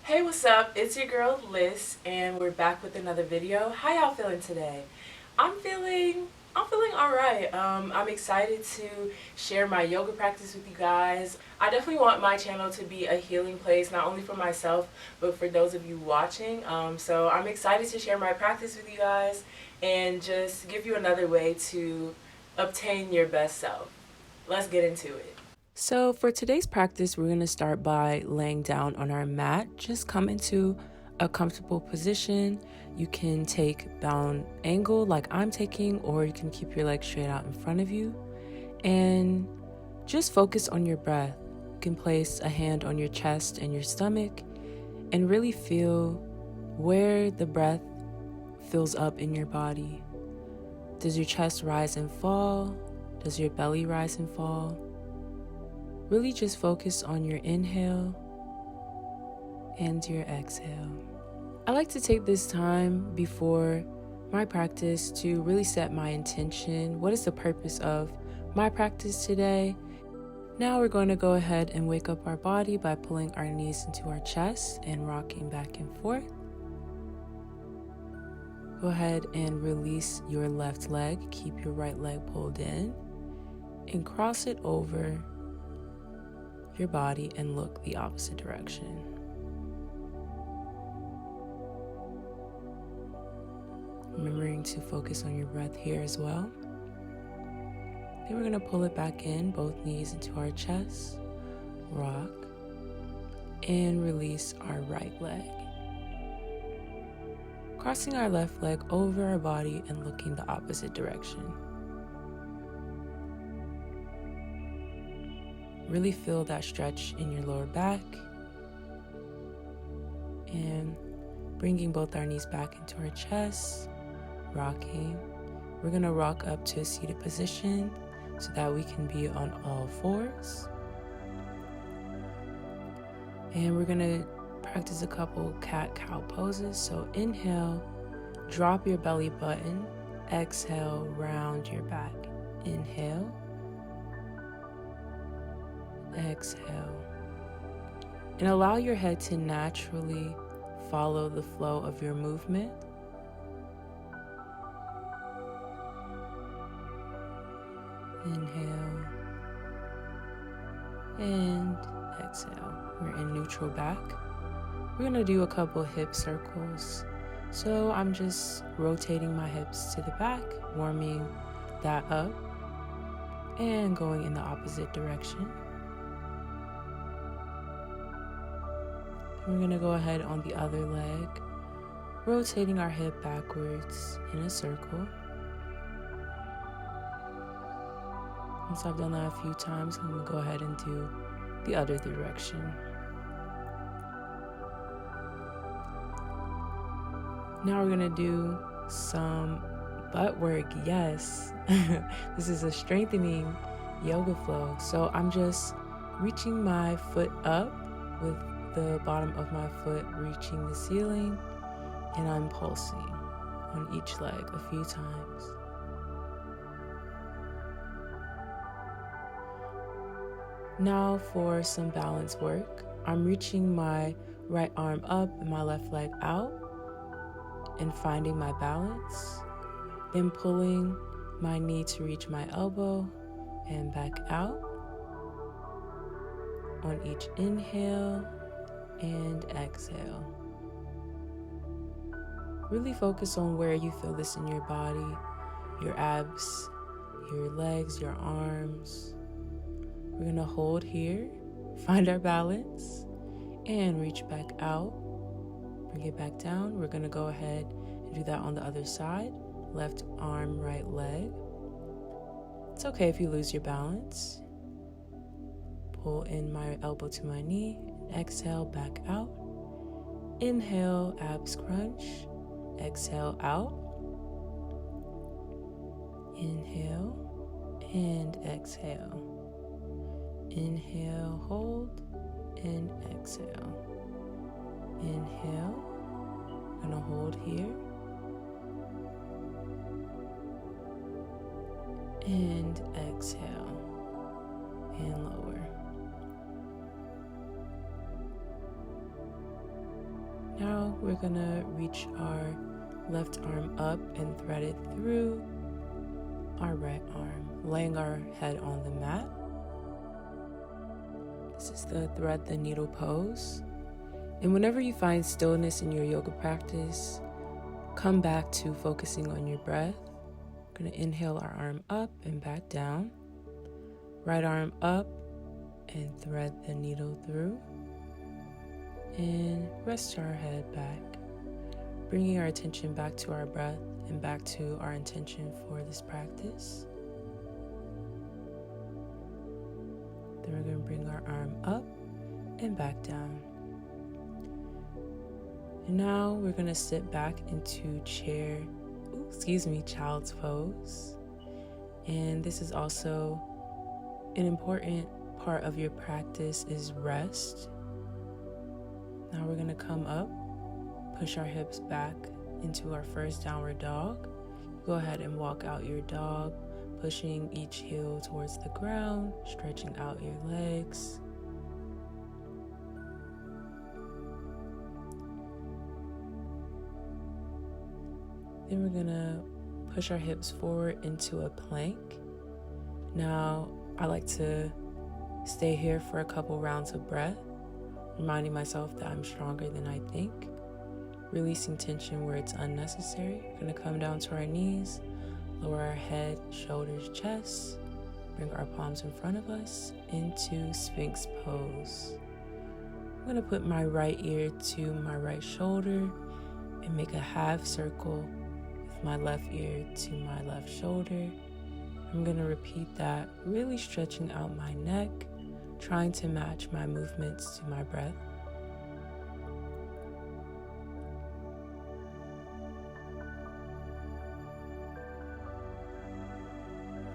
Hey, what's up? It's your girl Liz, and we're back with another video. How y'all feeling today? I'm feeling I'm feeling all right. I'm excited to share my yoga practice with you guys. I definitely want my channel to be a healing place, not only for myself, but for those of you watching. So I'm excited to share my practice with you guys and just give you another way to obtain your best self. Let's get into it. So for today's practice, we're going to start by laying down on our mat. Just come into a comfortable position. You can take bound angle like I'm taking, or you can keep your legs straight out in front of you. And just focus on your breath. You can place a hand on your chest and your stomach and really feel where the breath fills up in your body. Does your chest rise and fall? Does your belly rise and fall? Really just focus on your inhale and your exhale. I like to take this time before my practice to really set my intention. What is the purpose of my practice today? Now we're going to go ahead and wake up our body by pulling our knees into our chest and rocking back and forth. Go ahead and release your left leg. Keep your right leg pulled in and cross it over your body and look the opposite direction. Remembering to focus on your breath here as well. Then we're going to pull it back in, both knees into our chest, rock, and release our right leg. Crossing our left leg over our body and looking the opposite direction. Really feel that stretch in your lower back and bringing both our knees back into our chest, rocking. We're going to rock up to a seated position so that we can be on all fours. And we're going to practice a couple cat-cow poses. So inhale, drop your belly button. Exhale, round your back. Inhale. Exhale, and allow your head to naturally follow the flow of your movement. Inhale and exhale. We're in neutral back. We're going to do a couple hip circles. So I'm just rotating my hips to the back, warming that up, and going in the opposite direction. We're going to go ahead on the other leg, rotating our hip backwards in a circle. Once I've done that a few times, I'm going to go ahead and do the other direction. Now we're going to do some butt work. Yes, this is a strengthening yoga flow. So I'm just reaching my foot up with the bottom of my foot reaching the ceiling, and I'm pulsing on each leg a few times. Now for some balance work. I'm reaching my right arm up and my left leg out and finding my balance, then pulling my knee to reach my elbow and back out on each inhale and exhale. Really focus on where you feel this in your body, your abs, your legs, your arms. We're going to hold here, find our balance, and reach back out. Bring it back down. We're going to go ahead and do that on the other side. Left arm, right leg. It's okay if you lose your balance. Pull in my elbow to my knee. Exhale, back out. Inhale, abs crunch. Exhale, out. Inhale and exhale. Inhale, hold, and exhale. Inhale. I'm gonna hold here. And exhale. And lower. Now we're gonna reach our left arm up and thread it through our right arm, laying our head on the mat. This is the thread the needle pose. And whenever you find stillness in your yoga practice, come back to focusing on your breath. We're gonna inhale our arm up and back down. Right arm up and thread the needle through. And rest our head back, bringing our attention back to our breath and back to our intention for this practice. Then we're going to bring our arm up and back down. And now we're going to sit back into child's pose. And this is also an important part of your practice is rest. Now we're going to come up, push our hips back into our first downward dog. Go ahead and walk out your dog, pushing each heel towards the ground, stretching out your legs. Then we're going to push our hips forward into a plank. Now I like to stay here for a couple rounds of breath, reminding myself that I'm stronger than I think, releasing tension where it's unnecessary. We're going to come down to our knees, lower our head, shoulders, chest, bring our palms in front of us into Sphinx pose. I'm going to put my right ear to my right shoulder and make a half circle with my left ear to my left shoulder. I'm going to repeat that, really stretching out my neck, trying to match my movements to my breath.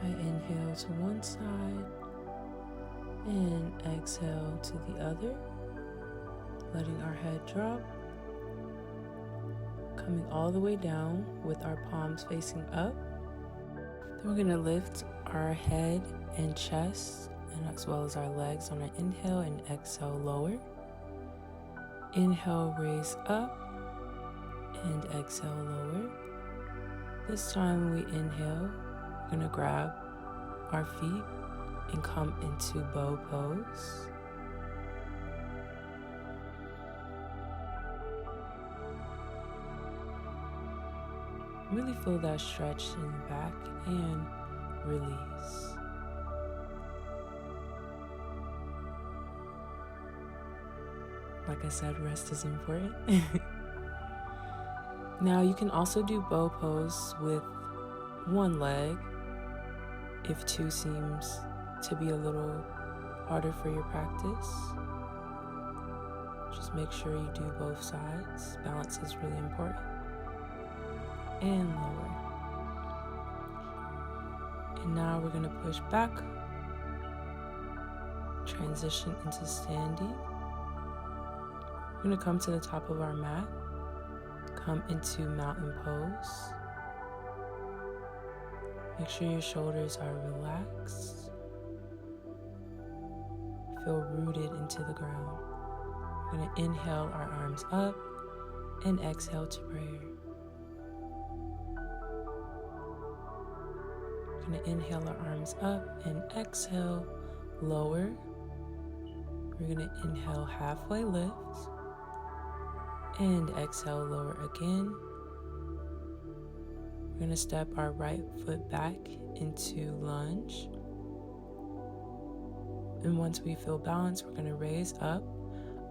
I inhale to one side and exhale to the other, letting our head drop, coming all the way down with our palms facing up. Then we're going to lift our head and chest, and as well as our legs on an inhale, and exhale, lower. Inhale, raise up, and exhale, lower. This time we inhale, we're going to grab our feet and come into bow pose. Really feel that stretch in the back and release. Like I said, rest is important. Now you can also do bow pose with one leg if two seems to be a little harder for your practice. Just make sure you do both sides. Balance is really important. And lower. And now we're going to push back, transition into standing. We're going to come to the top of our mat, come into mountain pose. Make sure your shoulders are relaxed. Feel rooted into the ground. We're going to inhale our arms up and exhale to prayer. We're going to inhale our arms up and exhale, lower. We're going to inhale, halfway lift, and exhale, lower again. We're going to step our right foot back into lunge. And once we feel balanced, we're going to raise up.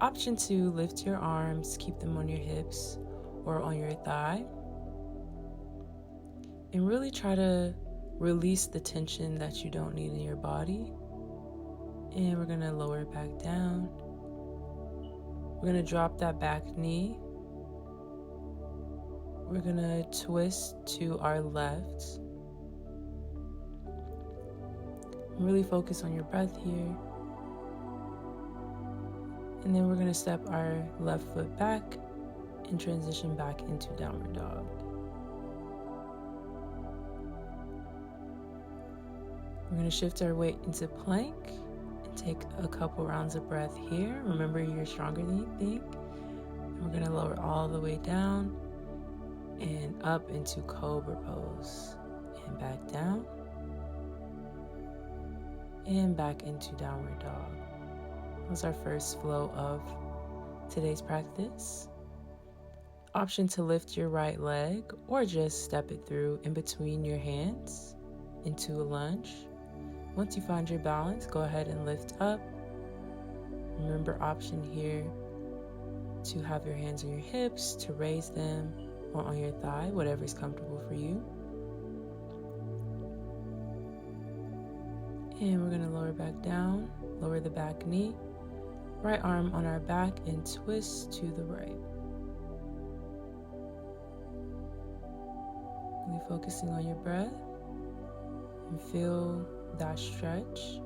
Option 2, lift your arms, keep them on your hips or on your thigh. And really try to release the tension that you don't need in your body. And we're going to lower it back down. We're going to drop that back knee. We're going to twist to our left. Really focus on your breath here. And then we're going to step our left foot back and transition back into downward dog. We're going to shift our weight into plank and take a couple rounds of breath here. Remember, you're stronger than you think. We're going to lower all the way down and up into cobra pose. And back down. And back into downward dog. That was our first flow of today's practice. Option to lift your right leg or just step it through in between your hands into a lunge. Once you find your balance, go ahead and lift up. Remember, option here to have your hands on your hips, to raise them, or on your thigh, whatever is comfortable for you. And we're going to lower back down, lower the back knee, right arm on our back, and twist to the right. Really focusing on your breath and feel that stretch.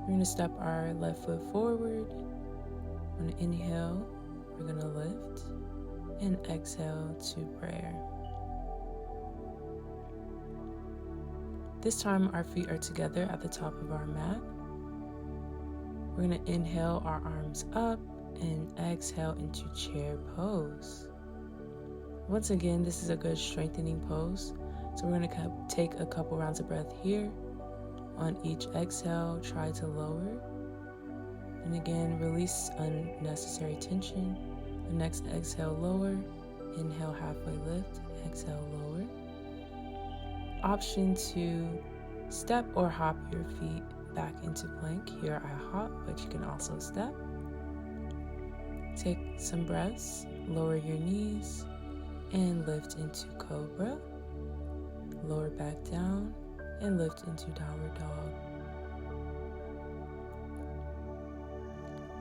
We're going to step our left foot forward. On an inhale, we're going to lift, and exhale to prayer. This time our feet are together at the top of our mat. We're going to inhale our arms up and exhale into chair pose. Once again, this is a good strengthening pose. So we're going to take a couple rounds of breath here. On each exhale, try to lower. And again, release unnecessary tension. The next exhale, lower. Inhale, halfway lift. Exhale, lower. Option to step or hop your feet back into plank. Here I hop, but you can also step. Take some breaths, lower your knees, and lift into cobra. Lower back down, and lift into downward dog.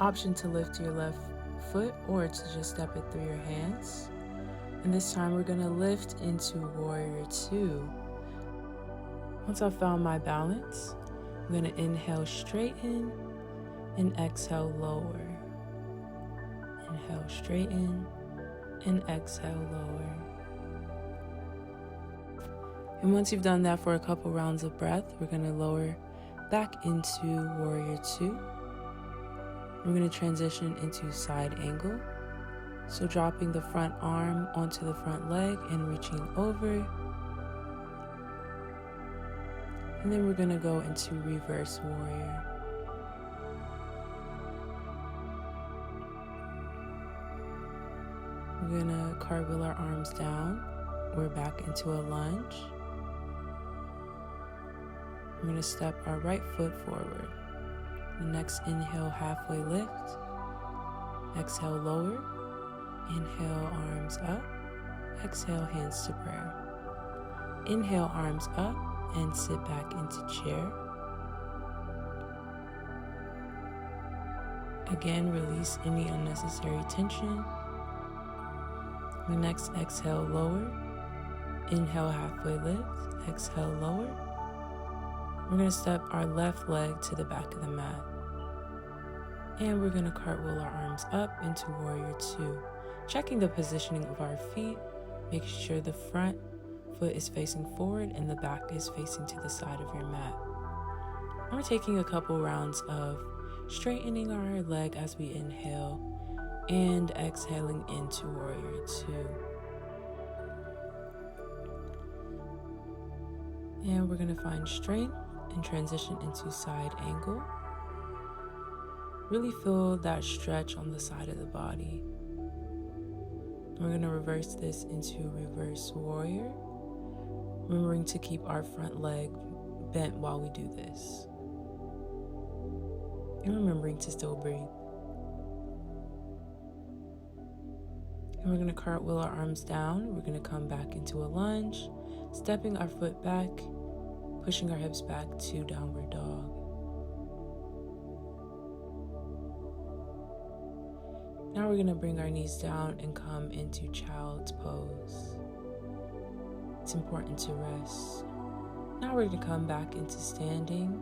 Option to lift your left foot or to just step it through your hands. And this time we're going to lift into warrior two. Once I've found my balance, I'm going to inhale, straighten, and exhale, lower. Inhale, straighten, and exhale, lower. And once you've done that for a couple rounds of breath, we're going to lower back into warrior two. We're going to transition into side angle. So dropping the front arm onto the front leg and reaching over. And then we're going to go into reverse warrior. We're going to cartwheel our arms down. We're back into a lunge. We're going to step our right foot forward. The next inhale, halfway lift. Exhale, lower. Inhale, arms up. Exhale, hands to prayer. Inhale, arms up, and sit back into chair. Again, release any unnecessary tension. The next exhale, lower. Inhale, halfway lift. Exhale, lower. We're going to step our left leg to the back of the mat. And we're going to cartwheel our arms up into warrior two. Checking the positioning of our feet, making sure the front foot is facing forward and the back is facing to the side of your mat. And we're taking a couple rounds of straightening our leg as we inhale and exhaling into warrior two. And we're going to find strength and transition into side angle. Really feel that stretch on the side of the body. We're going to reverse this into reverse warrior, remembering to keep our front leg bent while we do this. And remembering to still breathe. And we're going to cartwheel our arms down. We're going to come back into a lunge, stepping our foot back, pushing our hips back to downward dog. Now we're going to bring our knees down and come into child's pose. It's important to rest. Now we're going to come back into standing,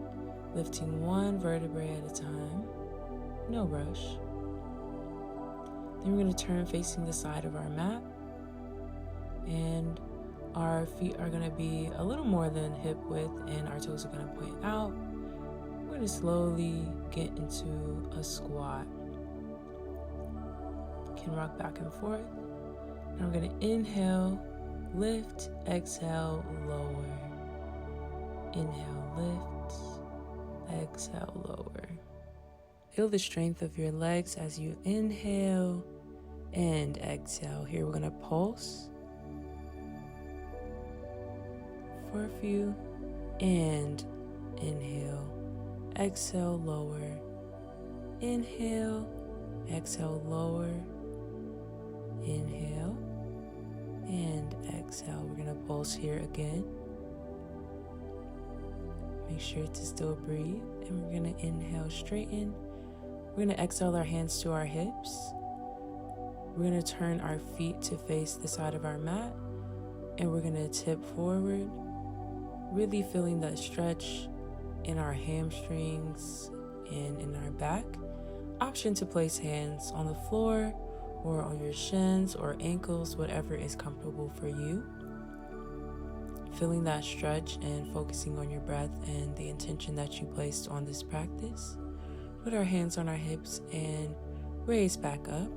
lifting one vertebrae at a time. No rush. Then we're going to turn facing the side of our mat. And our feet are going to be a little more than hip width and our toes are going to point out. We're going to slowly get into a squat. can rock back and forth. Now we're going to inhale, lift, exhale, lower. Inhale, lift, exhale, lower. Feel the strength of your legs as you inhale and exhale. Here we're going to pulse for a few, and inhale, exhale, lower. Inhale, exhale, lower. Inhale and exhale. We're going to pulse here again. Make sure to still breathe. And we're going to inhale, straighten. We're going to exhale our hands to our hips. We're going to turn our feet to face the side of our mat. And we're going to tip forward, really feeling that stretch in our hamstrings and in our back. Option to place hands on the floor or on your shins or ankles, whatever is comfortable for you. Feeling that stretch and focusing on your breath and the intention that you placed on this practice. Put our hands on our hips and raise back up.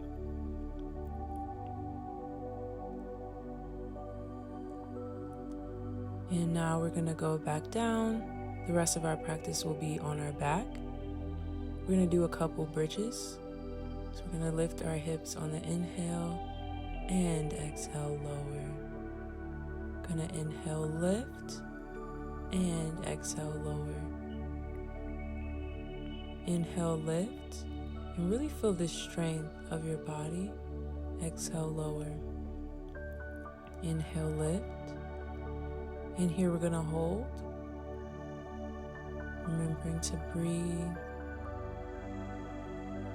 And now we're going to go back down. The rest of our practice will be on our back. We're going to do a couple bridges. So we're going to lift our hips on the inhale and exhale, lower. Going to inhale, lift, and exhale, lower. Inhale, lift, and really feel the strength of your body. Exhale, lower. Inhale, lift. And here we're going to hold. Remembering to breathe.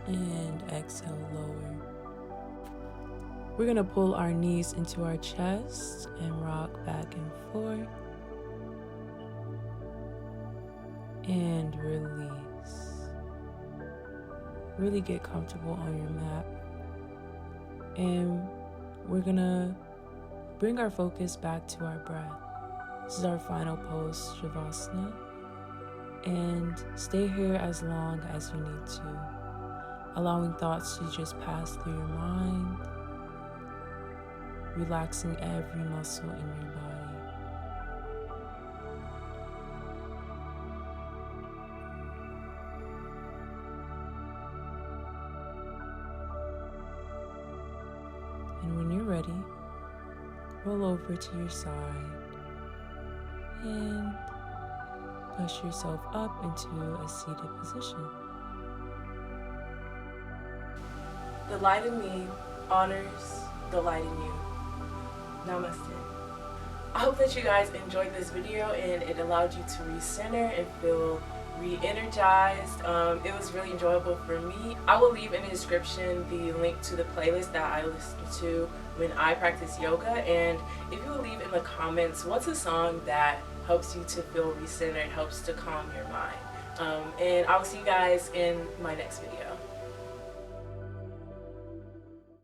And exhale, lower. We're going to pull our knees into our chest and rock back and forth. And release. Really get comfortable on your mat. And we're going to bring our focus back to our breath. This is our final pose, Shavasana. And stay here as long as you need to. Allowing thoughts to just pass through your mind. Relaxing every muscle in your body. And when you're ready, roll over to your side and push yourself up into a seated position. The light in me honors the light in you. Namaste. I hope that you guys enjoyed this video and it allowed you to recenter and feel re-energized. It was really enjoyable for me. I will leave in the description the link to the playlist that I listen to when I practice yoga, and if you will leave in the comments what's a song that helps you to feel recentered, helps to calm your mind. And I will see you guys in my next video.